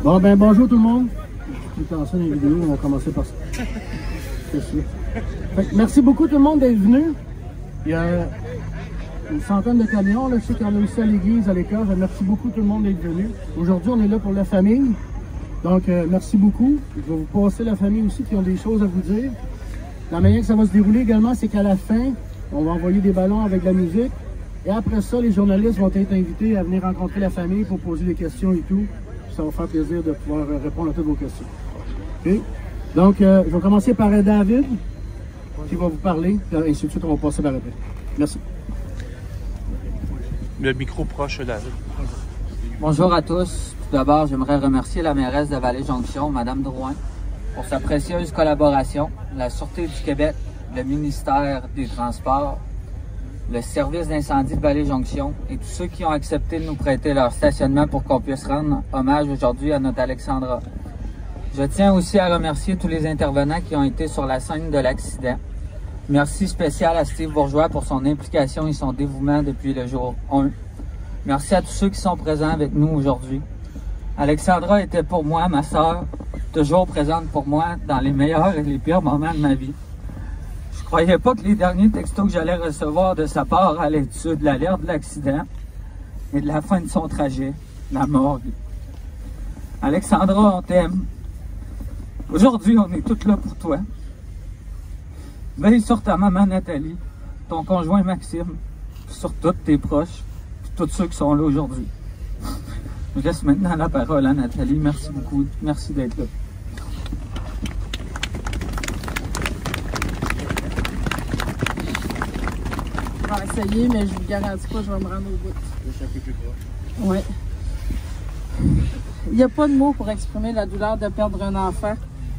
Bon, ben bonjour tout le monde. Je vais lancer une vidéo, on va commencer par ça. Merci beaucoup tout le monde d'être venu. Il y a une centaine de camions, là. Je sais qu'il y en a aussi à l'église, à l'école. Merci beaucoup tout le monde d'être venu. Aujourd'hui, on est là pour la famille. Donc, merci beaucoup. Je vais vous passer la famille aussi qui ont des choses à vous dire. La manière que ça va se dérouler également, c'est qu'à la fin, on va envoyer des ballons avec la musique. Et après ça, les journalistes vont être invités à venir rencontrer la famille pour poser des questions et tout. Ça va faire plaisir de pouvoir répondre à toutes vos questions. Okay? Donc, je vais commencer par David, qui va vous parler. Et ainsi de suite, on va passer par après. Merci. Le micro proche, David. Bonjour à tous. Tout d'abord, j'aimerais remercier la mairesse de Vallée-Jonction, Mme Drouin, pour sa précieuse collaboration, la Sûreté du Québec, le ministère des Transports, le service d'incendie de Vallée-Jonction et tous ceux qui ont accepté de nous prêter leur stationnement pour qu'on puisse rendre hommage aujourd'hui à notre Alexandra. Je tiens aussi à remercier tous les intervenants qui ont été sur la scène de l'accident. Merci spécial à Steve Bourgeois pour son implication et son dévouement depuis le jour 1. Merci à tous ceux qui sont présents avec nous aujourd'hui. Alexandra était pour moi ma sœur, toujours présente pour moi dans les meilleurs et les pires moments de ma vie. Je croyais pas que les derniers textos que j'allais recevoir de sa part allaient être de l'alerte de l'accident et de la fin de son trajet, la morgue. Alexandra, on t'aime. Aujourd'hui, on est toutes là pour toi. Veille sur ta maman Nathalie, ton conjoint Maxime, sur tous tes proches, et tous ceux qui sont là aujourd'hui. Je laisse maintenant la parole à Nathalie. Merci beaucoup. Merci d'être là. Je vais essayer, mais je vous garantis pas que je vais me rendre au bout. Je un peu plus proche. Oui. Il n'y a pas de mots pour exprimer la douleur de perdre un enfant.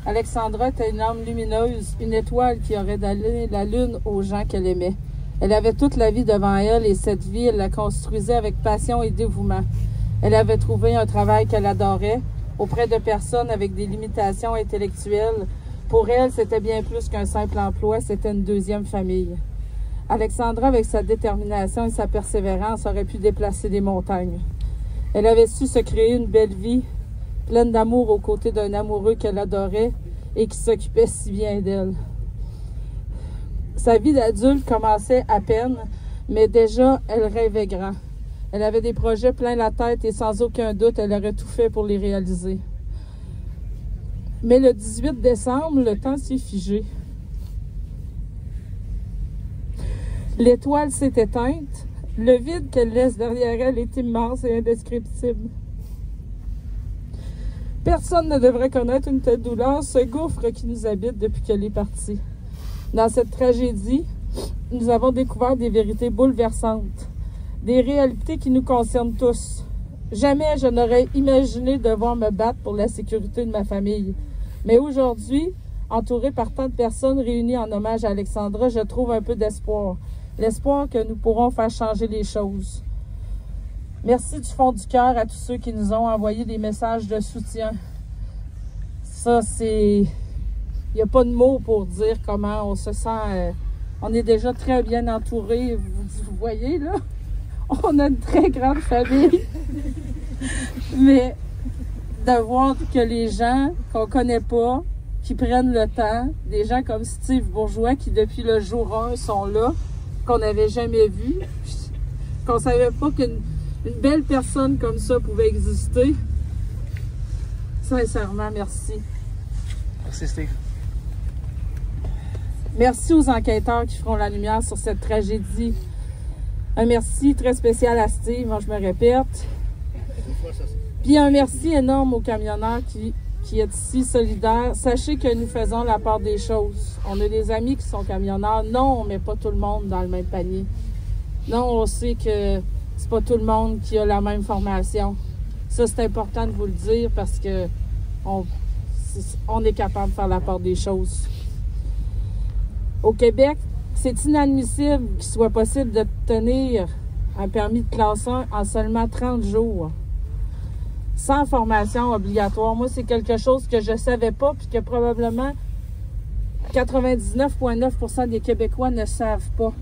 Alexandra était une âme lumineuse, une étoile qui aurait donné la lune aux gens qu'elle aimait. Elle avait toute la vie devant elle et cette vie, elle la construisait avec passion et dévouement. Elle avait trouvé un travail qu'elle adorait auprès de personnes avec des limitations intellectuelles. Pour elle, c'était bien plus qu'un simple emploi, c'était une deuxième famille. Alexandra, avec sa détermination et sa persévérance, aurait pu déplacer des montagnes. Elle avait su se créer une belle vie, pleine d'amour aux côtés d'un amoureux qu'elle adorait et qui s'occupait si bien d'elle. Sa vie d'adulte commençait à peine, mais déjà, elle rêvait grand. Elle avait des projets plein la tête et sans aucun doute, elle aurait tout fait pour les réaliser. Mais le 18 décembre, le temps s'est figé. L'étoile s'est éteinte. Le vide qu'elle laisse derrière elle est immense et indescriptible. Personne ne devrait connaître une telle douleur, ce gouffre qui nous habite depuis qu'elle est partie. Dans cette tragédie, nous avons découvert des vérités bouleversantes, des réalités qui nous concernent tous. Jamais je n'aurais imaginé devoir me battre pour la sécurité de ma famille. Mais aujourd'hui, entourée par tant de personnes réunies en hommage à Alexandra, je trouve un peu d'espoir. L'espoir que nous pourrons faire changer les choses. Merci du fond du cœur à tous ceux qui nous ont envoyé des messages de soutien. Ça, c'est... Il n'y a pas de mots pour dire comment on se sent. On est déjà très bien entourés. Vous voyez, là? On a une très grande famille. Mais de voir que les gens qu'on ne connaît pas, qui prennent le temps, des gens comme Steve Bourgeois qui, depuis le jour 1, sont là, qu'on n'avait jamais vu, qu'on savait pas qu'une belle personne comme ça pouvait exister. Sincèrement, merci. Merci, Steve. Merci aux enquêteurs qui feront la lumière sur cette tragédie. Un merci très spécial à Steve, moi je me répète. Puis un merci énorme aux camionneurs qui est ici solidaire. Sachez que nous faisons la part des choses. On a des amis qui sont camionneurs. Non, on ne met pas tout le monde dans le même panier. Non, on sait que c'est pas tout le monde qui a la même formation. Ça, c'est important de vous le dire parce que on est capable de faire la part des choses. Au Québec, c'est inadmissible qu'il soit possible d'obtenir un permis de classe 1 en seulement 30 jours. Sans formation obligatoire. Moi, c'est quelque chose que je ne savais pas puis que probablement 99,9% des Québécois ne savent pas.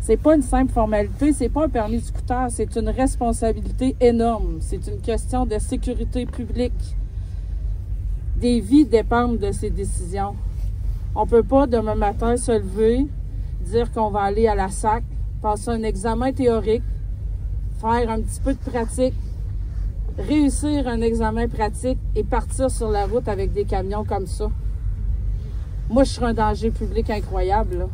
C'est pas une simple formalité, c'est pas un permis de scooter, c'est une responsabilité énorme. C'est une question de sécurité publique. Des vies dépendent de ces décisions. On peut pas demain matin se lever, dire qu'on va aller à la SAC, passer un examen théorique, faire un petit peu de pratique, réussir un examen pratique et partir sur la route avec des camions comme ça. Moi, je serais un danger public incroyable, là.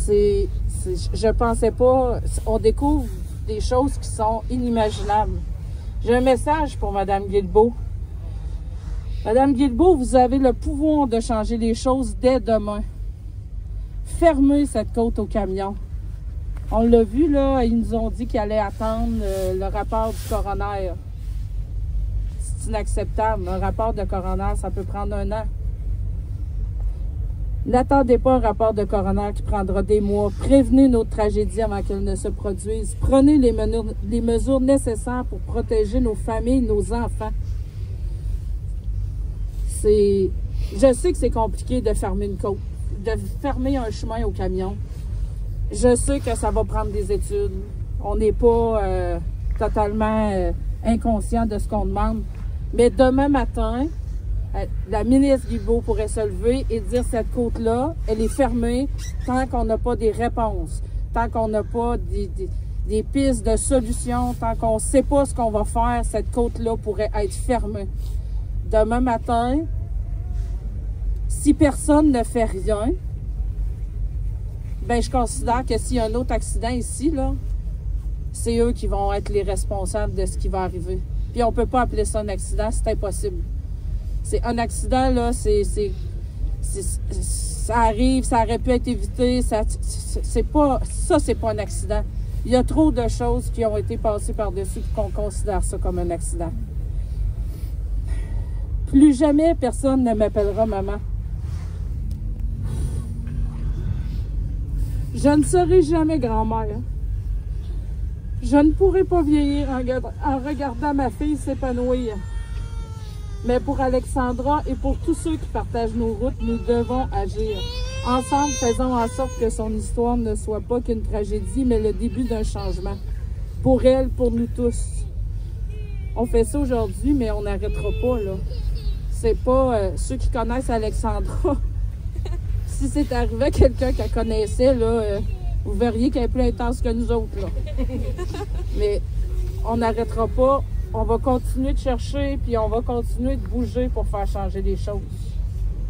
Je pensais pas... On découvre des choses qui sont inimaginables. J'ai un message pour Mme Guilbeault. Mme Guilbeault, vous avez le pouvoir de changer les choses dès demain. Fermez cette côte aux camions. On l'a vu, là, ils nous ont dit qu'ils allaient attendre le rapport du coroner. C'est inacceptable. Un rapport de coroner, ça peut prendre 1 an. N'attendez pas un rapport de coroner qui prendra des mois. Prévenez notre tragédie avant qu'elle ne se produise. Prenez les mesures nécessaires pour protéger nos familles, nos enfants. Je sais que c'est compliqué de fermer une côte, de fermer un chemin au camion. Je sais que ça va prendre des études. On n'est pas totalement inconscient de ce qu'on demande. Mais demain matin, la ministre Guilbeault pourrait se lever et dire cette côte-là, elle est fermée tant qu'on n'a pas des réponses, tant qu'on n'a pas des pistes de solutions, tant qu'on ne sait pas ce qu'on va faire, cette côte-là pourrait être fermée. Demain matin, si personne ne fait rien, ben je considère que s'il y a un autre accident ici, là, c'est eux qui vont être les responsables de ce qui va arriver. Puis on ne peut pas appeler ça un accident, c'est impossible. C'est un accident, là, ça arrive, ça aurait pu être évité, c'est pas un accident. Il y a trop de choses qui ont été passées par-dessus pour qu'on considère ça comme un accident. Plus jamais personne ne m'appellera maman. Je ne serai jamais grand-mère. Je ne pourrai pas vieillir en regardant ma fille s'épanouir. Mais pour Alexandra et pour tous ceux qui partagent nos routes, nous devons agir. Ensemble, faisons en sorte que son histoire ne soit pas qu'une tragédie, mais le début d'un changement. Pour elle, pour nous tous. On fait ça aujourd'hui, mais on n'arrêtera pas, là. C'est pas ceux qui connaissent Alexandra. Si c'est arrivé à quelqu'un qu'elle connaissait, là, vous verriez qu'elle est plus intense que nous autres, là. Mais on n'arrêtera pas. On va continuer de chercher, puis on va continuer de bouger pour faire changer les choses.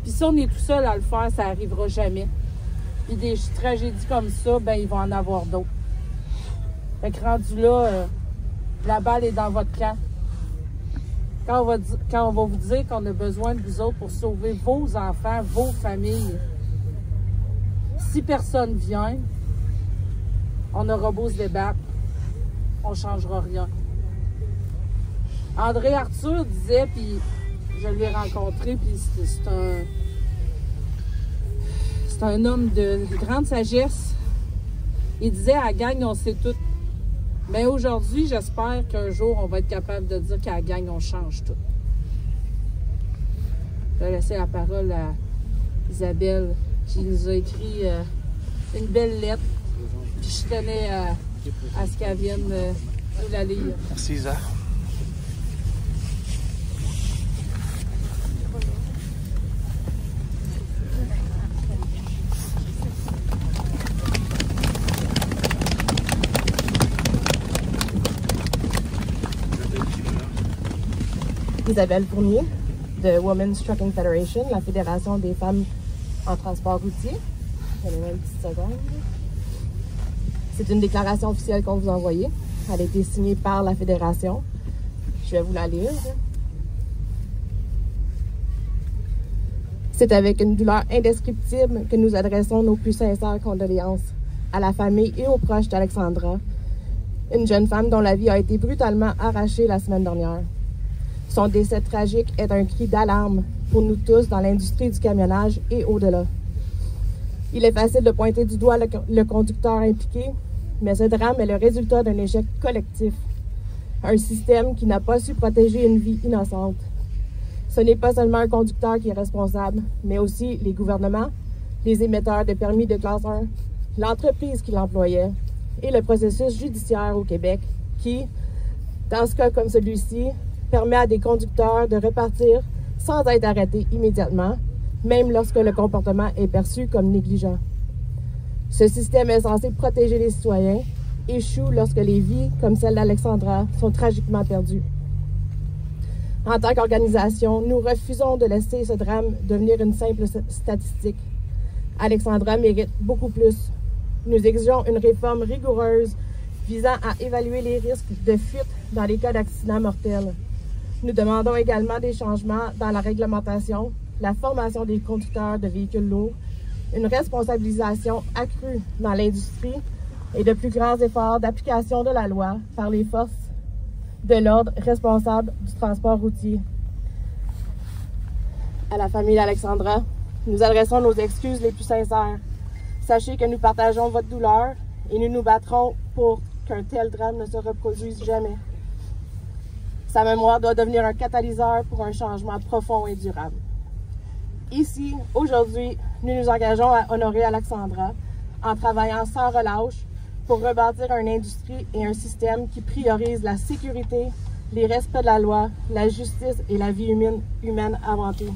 Puis si on est tout seul à le faire, ça n'arrivera jamais. Puis des tragédies comme ça, ben il va en avoir d'autres. Fait que rendu là, la balle est dans votre camp. Quand on va vous dire qu'on a besoin de vous autres pour sauver vos enfants, vos familles, si personne vient, on aura beau se débattre, on ne changera rien. André Arthur disait, puis je l'ai rencontré, puis c'est un homme de grande sagesse. Il disait, à la gang, on sait tout. Mais aujourd'hui, j'espère qu'un jour, on va être capable de dire qu'à la gang, on change tout. Je vais laisser la parole à Isabelle, qui nous a écrit une belle lettre. Puis je tenais à ce qu'elle vienne nous la lire. Merci, Isa. Isabelle Fournier, de Women's Trucking Federation, la Fédération des femmes en transport routier. Donnez-moi une petite seconde. C'est une déclaration officielle qu'on vous a envoyée. Elle a été signée par la Fédération. Je vais vous la lire. C'est avec une douleur indescriptible que nous adressons nos plus sincères condoléances à la famille et aux proches d'Alexandra, une jeune femme dont la vie a été brutalement arrachée la semaine dernière. Son décès tragique est un cri d'alarme pour nous tous dans l'industrie du camionnage et au-delà. Il est facile de pointer du doigt le conducteur impliqué, mais ce drame est le résultat d'un échec collectif. Un système qui n'a pas su protéger une vie innocente. Ce n'est pas seulement un conducteur qui est responsable, mais aussi les gouvernements, les émetteurs de permis de classe 1, l'entreprise qui l'employait et le processus judiciaire au Québec qui, dans ce cas comme celui-ci, permet à des conducteurs de repartir sans être arrêtés immédiatement, même lorsque le comportement est perçu comme négligent. Ce système est censé protéger les citoyens, échoue lorsque les vies, comme celle d'Alexandra, sont tragiquement perdues. En tant qu'organisation, nous refusons de laisser ce drame devenir une simple statistique. Alexandra mérite beaucoup plus. Nous exigeons une réforme rigoureuse visant à évaluer les risques de fuite dans les cas d'accidents mortels. Nous demandons également des changements dans la réglementation, la formation des conducteurs de véhicules lourds, une responsabilisation accrue dans l'industrie et de plus grands efforts d'application de la loi par les forces de l'ordre responsables du transport routier. À la famille d'Alexandra, nous adressons nos excuses les plus sincères. Sachez que nous partageons votre douleur et nous nous battrons pour qu'un tel drame ne se reproduise jamais. Sa mémoire doit devenir un catalyseur pour un changement profond et durable. Ici, aujourd'hui, nous nous engageons à honorer Alexandra en travaillant sans relâche pour rebâtir une industrie et un système qui priorise la sécurité, les respects de la loi, la justice et la vie humaine avant tout.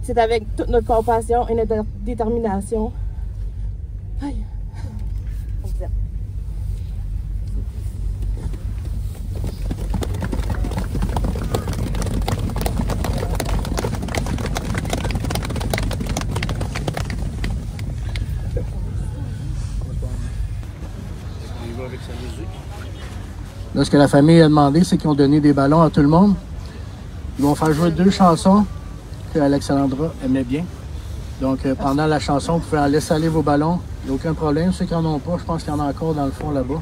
C'est avec toute notre compassion et notre détermination. Aïe. Là, ce que la famille a demandé, c'est qu'ils ont donné des ballons à tout le monde. Ils vont faire jouer 2 chansons que Alexandra aimait bien. Donc, pendant la chanson, vous pouvez en laisser aller vos ballons. Il n'y a aucun problème. Ceux qui n'en ont pas, je pense qu'il y en a encore dans le fond là-bas.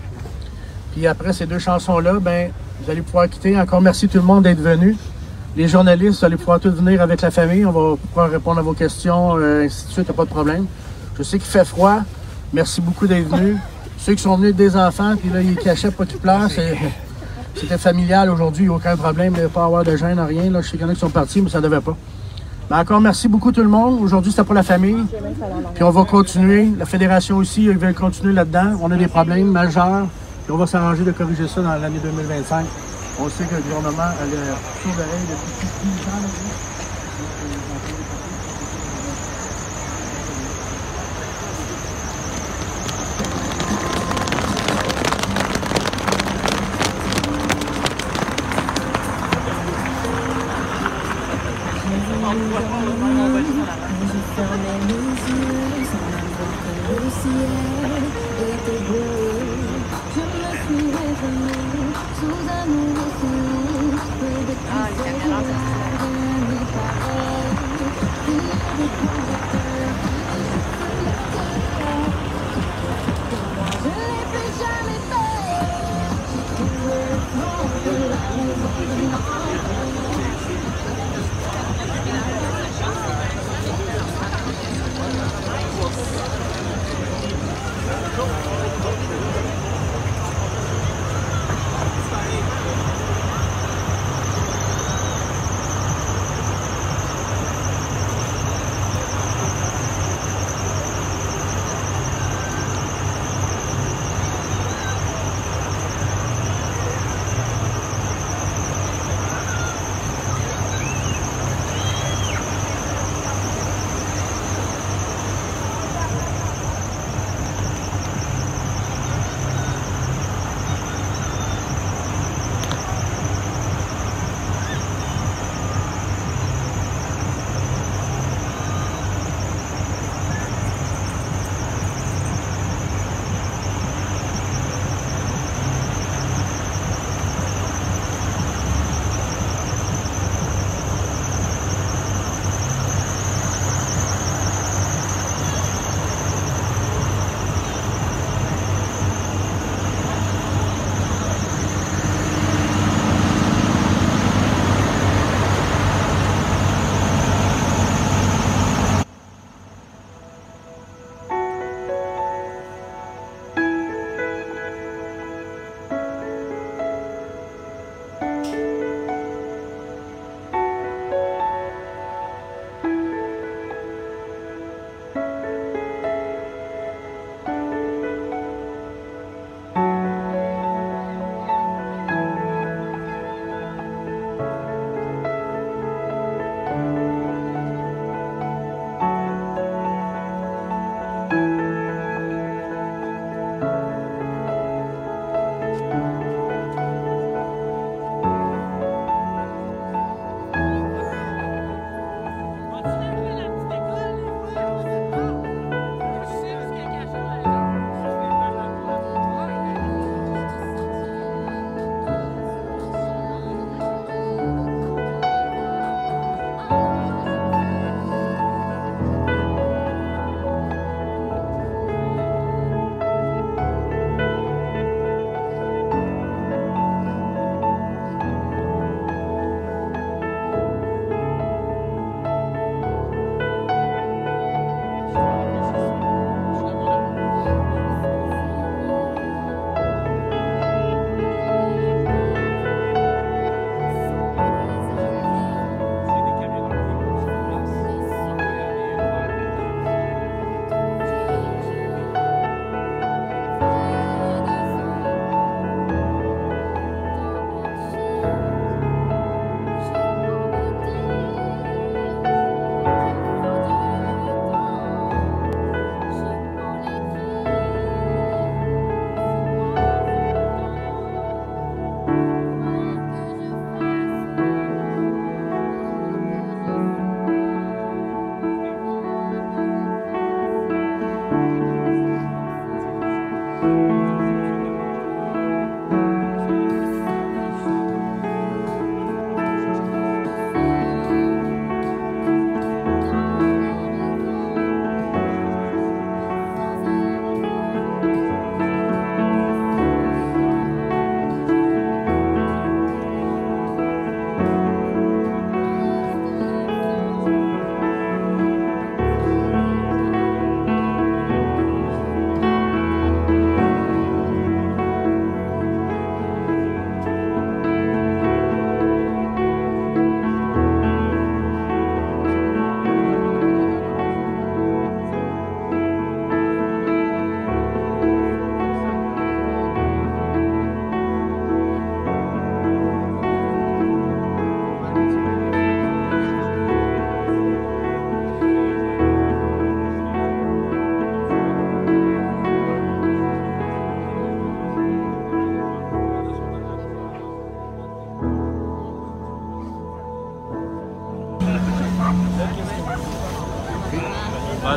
Puis après ces 2 chansons-là, ben, vous allez pouvoir quitter. Encore merci tout le monde d'être venu. Les journalistes, vous allez pouvoir tous venir avec la famille. On va pouvoir répondre à vos questions, ainsi de suite, il n'y a pas de problème. Je sais qu'il fait froid. Merci beaucoup d'être venus. Ceux qui sont venus avec des enfants, puis là, ils cachaient pas qu'ils pleurent, c'était familial aujourd'hui, il n'y a aucun problème, il ne devait pas avoir de gêne, rien. Là, je sais qu'il y en a qui sont partis, mais ça ne devait pas. Mais encore, merci beaucoup tout le monde. Aujourd'hui, c'était pour la famille. Puis on va continuer. La fédération aussi, ils veulent continuer là-dedans. On a des problèmes majeurs. Puis on va s'arranger de corriger ça dans l'année 2025. On sait que le gouvernement a le sourd d'oreille depuis plus de 10 ans.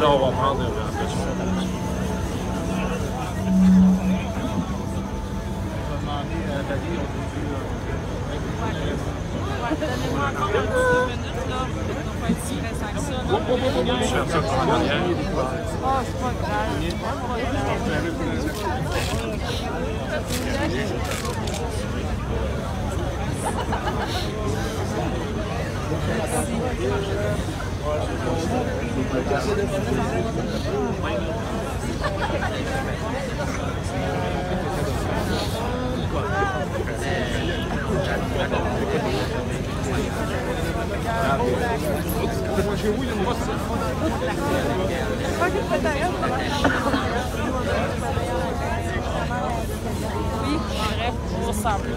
là, on va prendre un peu de son. Oui, bref, on ressemble.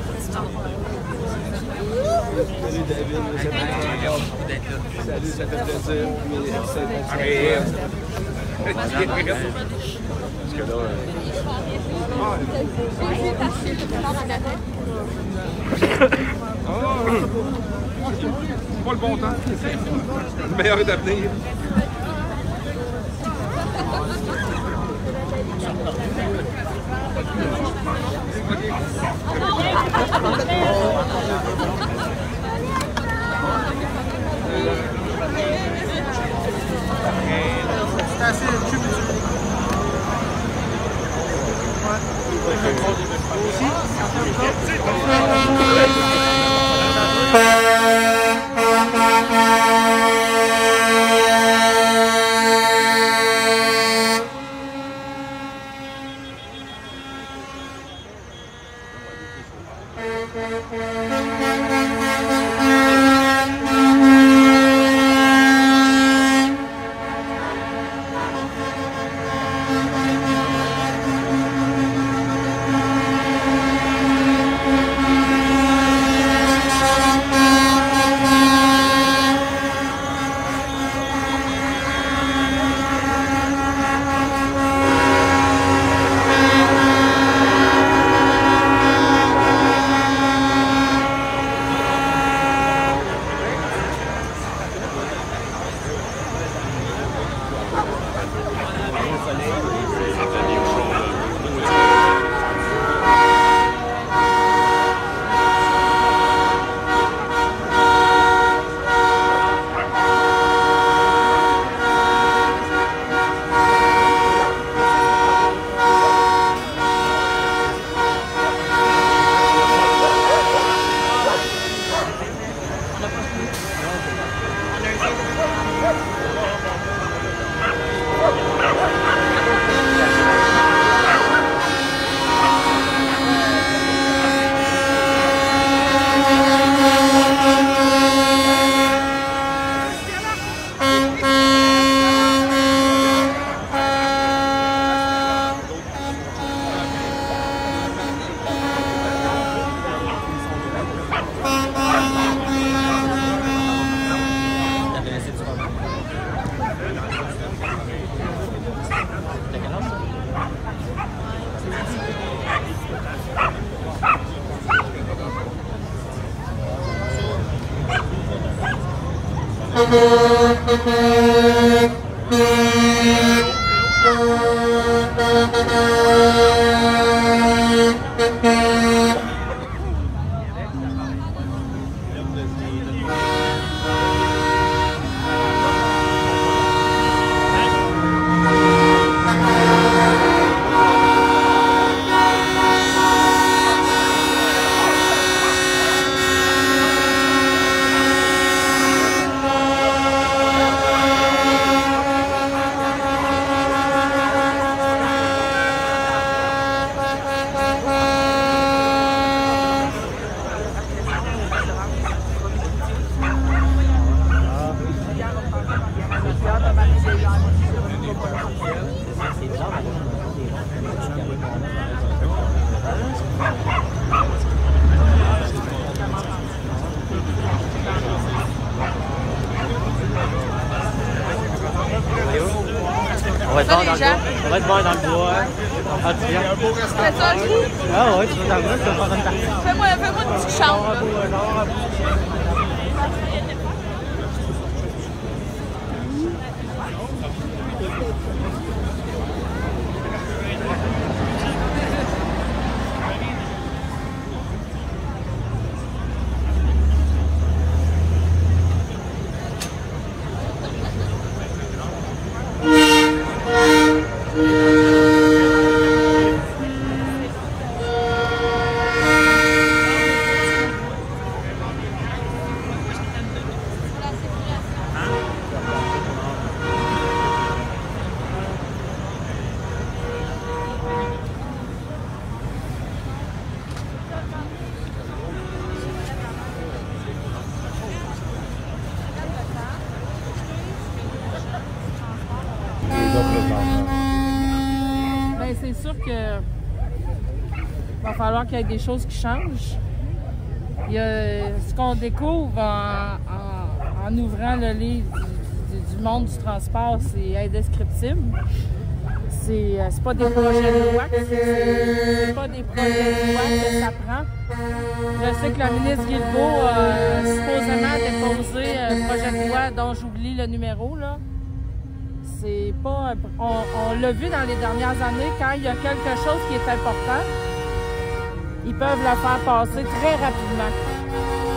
Salut David, salut, ça fait plaisir. Pas le bon temps. Le meilleur est à venir. C'est assez cube. On va être voir dans le bois. Ah, tu viens? C'est ça, Ah ouais, tu vas dans le bois, tu vas faire une partie. Fais-moi une petite chambre. c'est sûr que va falloir qu'il y ait des choses qui changent. Il y a ce qu'on découvre en ouvrant le livre du monde du transport, c'est indescriptible. C'est pas des projets de loi, c'est pas des projets de loi que ça prend. Je sais que le ministre Guilbeault a supposément déposé un projet de loi dont j'oublie le numéro, là. C'est pas... On l'a vu dans les dernières années, quand il y a quelque chose qui est important, ils peuvent le faire passer très rapidement.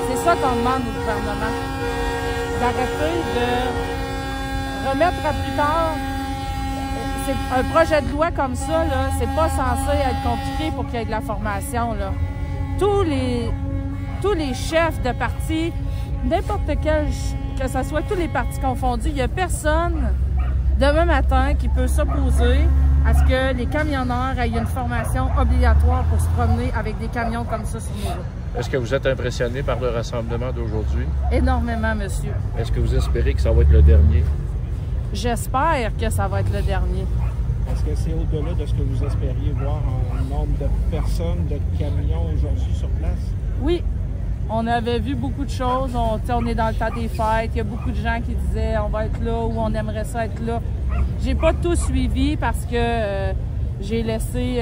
C'est ça qu'on demande au gouvernement. D'arrêter de remettre à plus tard. Un projet de loi comme ça, là, c'est pas censé être compliqué pour qu'il y ait de la formation, là. Tous les chefs de parti, n'importe quel, que ce soit tous les partis confondus, il n'y a personne demain matin qui peut s'opposer à ce que les camionneurs aient une formation obligatoire pour se promener avec des camions comme ça sur nos routes. Est-ce que vous êtes impressionné par le rassemblement d'aujourd'hui? Énormément, monsieur. Est-ce que vous espérez que ça va être le dernier? J'espère que ça va être le dernier. Est-ce que c'est au-delà de ce que vous espériez voir en nombre de personnes, de camions aujourd'hui sur place? Oui. On avait vu beaucoup de choses. On est dans le temps des fêtes. Il y a beaucoup de gens qui disaient on va être là ou on aimerait ça être là. J'ai pas tout suivi parce que j'ai laissé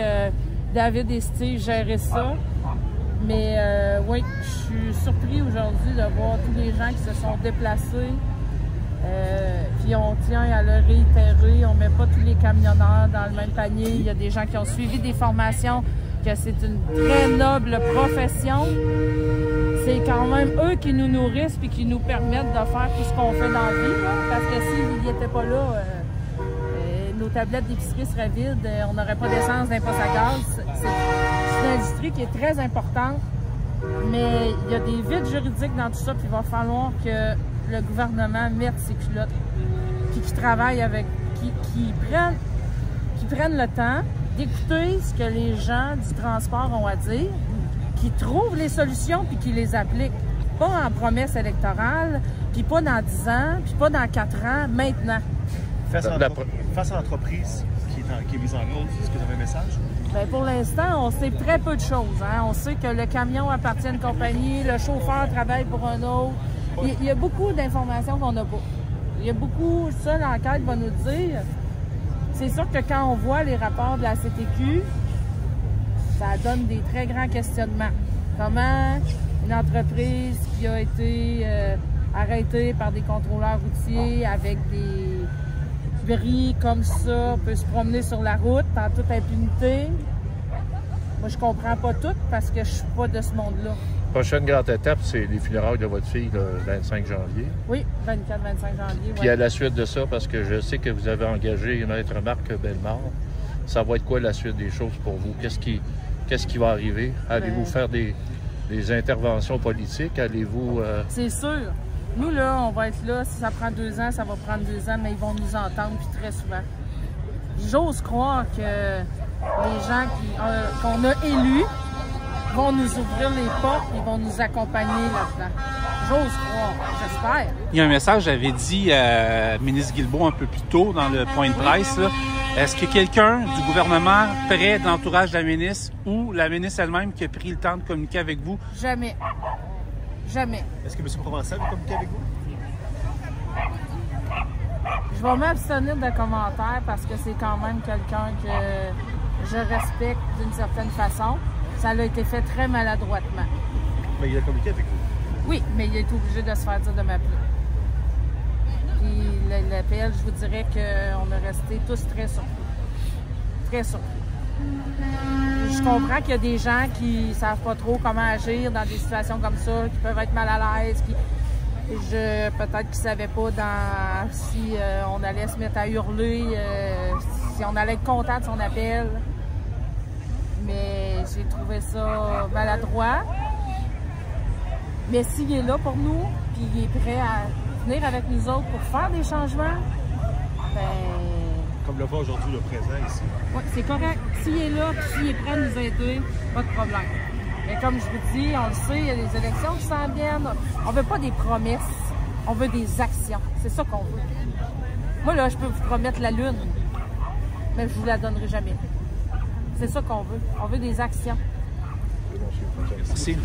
David et Steve gérer ça. Mais oui, je suis surpris aujourd'hui de voir tous les gens qui se sont déplacés. Puis on tient à le réitérer, on met pas tous les camionneurs dans le même panier. Il y a des gens qui ont suivi des formations, que c'est une très noble profession. C'est quand même eux qui nous nourrissent puis qui nous permettent de faire tout ce qu'on fait dans la vie. Là, parce que s'ils n'étaient pas là, nos tablettes d'épicerie seraient vides, on n'aurait pas d'essence, d'impôt à gaz. C'est une industrie qui est très importante, mais il y a des vides juridiques dans tout ça, puis il va falloir que le gouvernement mette ses culottes, puis qui travaille avec, qui prennent le temps d'écouter ce que les gens du transport ont à dire, qui trouvent les solutions puis qui les appliquent. Pas en promesse électorale, puis pas dans 10 ans, puis pas dans 4 ans, maintenant. Face à l'entreprise qui est mise en cause, est-ce que vous avez un message? Bien, pour l'instant, on sait très peu de choses. Hein? On sait que le camion appartient à une compagnie, le chauffeur travaille pour un autre. Il y a beaucoup d'informations qu'on n'a pas. Il y a beaucoup, ça, l'enquête va nous dire. C'est sûr que quand on voit les rapports de la CTQ, ça donne des très grands questionnements. Comment une entreprise qui a été arrêtée par des contrôleurs routiers avec des bris comme ça peut se promener sur la route en toute impunité? Moi, je comprends pas tout parce que je suis pas de ce monde-là. Prochaine grande étape, c'est les funérailles de votre fille le 25 janvier. Oui, 24-25 janvier. Puis à la suite de ça, parce que je sais que vous avez engagé Maître Marc Bellemare, ça va être quoi la suite des choses pour vous? Qu'est-ce qui va arriver? Allez-vous faire des interventions politiques? Allez-vous... C'est sûr. Nous, là, on va être là. Si ça prend 2 ans, ça va prendre 2 ans, mais ils vont nous entendre, puis très souvent. J'ose croire que les gens qu'on a élus vont nous ouvrir les portes et vont nous accompagner là-dedans. J'ose croire, j'espère. Il y a un message, j'avais dit à ministre Guilbeault un peu plus tôt dans le point de presse. Est-ce que quelqu'un du gouvernement près de l'entourage de la ministre ou la ministre elle-même qui a pris le temps de communiquer avec vous? Jamais. Jamais. Est-ce que M. Provençal veut communiquer avec vous? Je vais m'abstenir de commentaires parce que c'est quand même quelqu'un que je respecte d'une certaine façon. Ça a été fait très maladroitement. Mais il a communiqué avec vous? Oui, mais il est obligé de se faire dire de m'appeler. Puis l'appel, je vous dirais qu'on est restés tous très surpris. Très surpris. Je comprends qu'il y a des gens qui ne savent pas trop comment agir dans des situations comme ça, qui peuvent être mal à l'aise. Peut-être qu'ils ne savaient pas si on allait se mettre à hurler, si on allait être content de son appel. Mais j'ai trouvé ça maladroit. Mais s'il est là pour nous, puis il est prêt à venir avec nous autres pour faire des changements, ben... Comme le voit aujourd'hui le présent ici. Oui, c'est correct. S'il est là, puis s'il est prêt à nous aider, pas de problème. Mais comme je vous dis, on le sait, il y a des élections qui s'en viennent. On veut pas des promesses, on veut des actions. C'est ça qu'on veut. Moi, là, je peux vous promettre la lune, mais je vous la donnerai jamais. C'est ça qu'on veut. On veut des actions. Merci.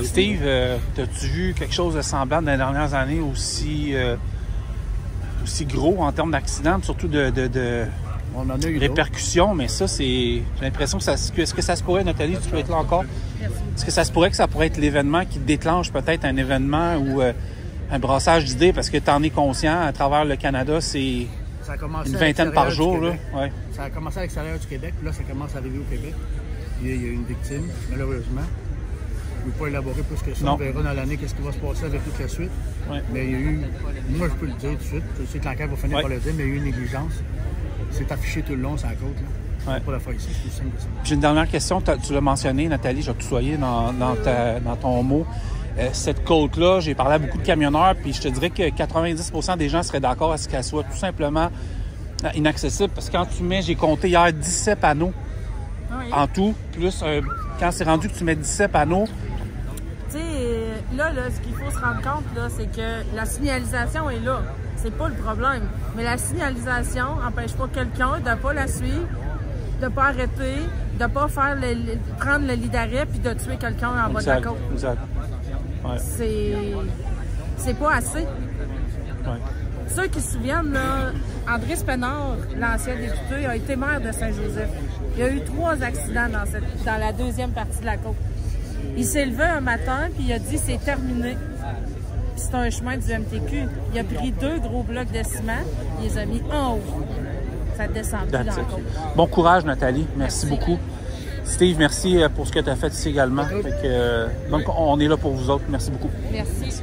Steve, as-tu vu quelque chose de semblable dans les dernières années aussi gros en termes d'accidents, surtout de On en a eu répercussions, mais ça, c'est. J'ai l'impression que ça. Est-ce que ça se pourrait, Nathalie, tu peux être là encore? Est-ce que ça se pourrait que ça pourrait être l'événement qui déclenche peut-être un événement ou un brassage d'idées, parce que tu en es conscient, à travers le Canada, c'est une vingtaine par jour. Là. Ouais. Ça a commencé à l'extérieur du Québec, puis là, ça commence à arriver au Québec. Il y a une victime, malheureusement. Je ne peux pas élaborer plus que ça. Non. On verra dans l'année qu'est-ce qui va se passer avec toute la suite. Ouais. Mais il y a eu, moi je peux le dire tout de suite, je sais que l'enquête va finir par le dire, mais il y a eu une négligence. C'est affiché tout le long sur la côte. Là. Ouais. Pas la faire ici, c'est plus simple que ça. J'ai une dernière question, tu l'as mentionné, Nathalie, je vais te soigner dans ton mot. Cette côte-là, j'ai parlé à beaucoup de camionneurs, puis je te dirais que 90% des gens seraient d'accord à ce qu'elle soit tout simplement inaccessible. Parce que quand tu mets, j'ai compté hier 17 panneaux en tout, plus quand c'est rendu que tu mets 17 panneaux. Tu sais, là, ce qu'il faut se rendre compte, là, c'est que la signalisation est là. C'est pas le problème. Mais la signalisation n'empêche pas quelqu'un de ne pas la suivre, de ne pas arrêter, de ne pas prendre le lit d'arrêt puis de tuer quelqu'un en bas de la côte. Exact. Ouais. C'est pas assez. Ouais. Ceux qui se souviennent, là, André Spénard, l'ancien député, a été maire de Saint-Joseph. Il y a eu 3 accidents dans la deuxième partie de la côte. Il s'est levé un matin puis il a dit c'est terminé. C'est un chemin du MTQ. Il a pris 2 gros blocs de ciment, il les a mis en haut. Ça descend plus dans la côte. Bon courage, Nathalie. Merci beaucoup. Steve, merci pour ce que tu as fait ici également. Donc, on est là pour vous autres. Merci beaucoup. Merci.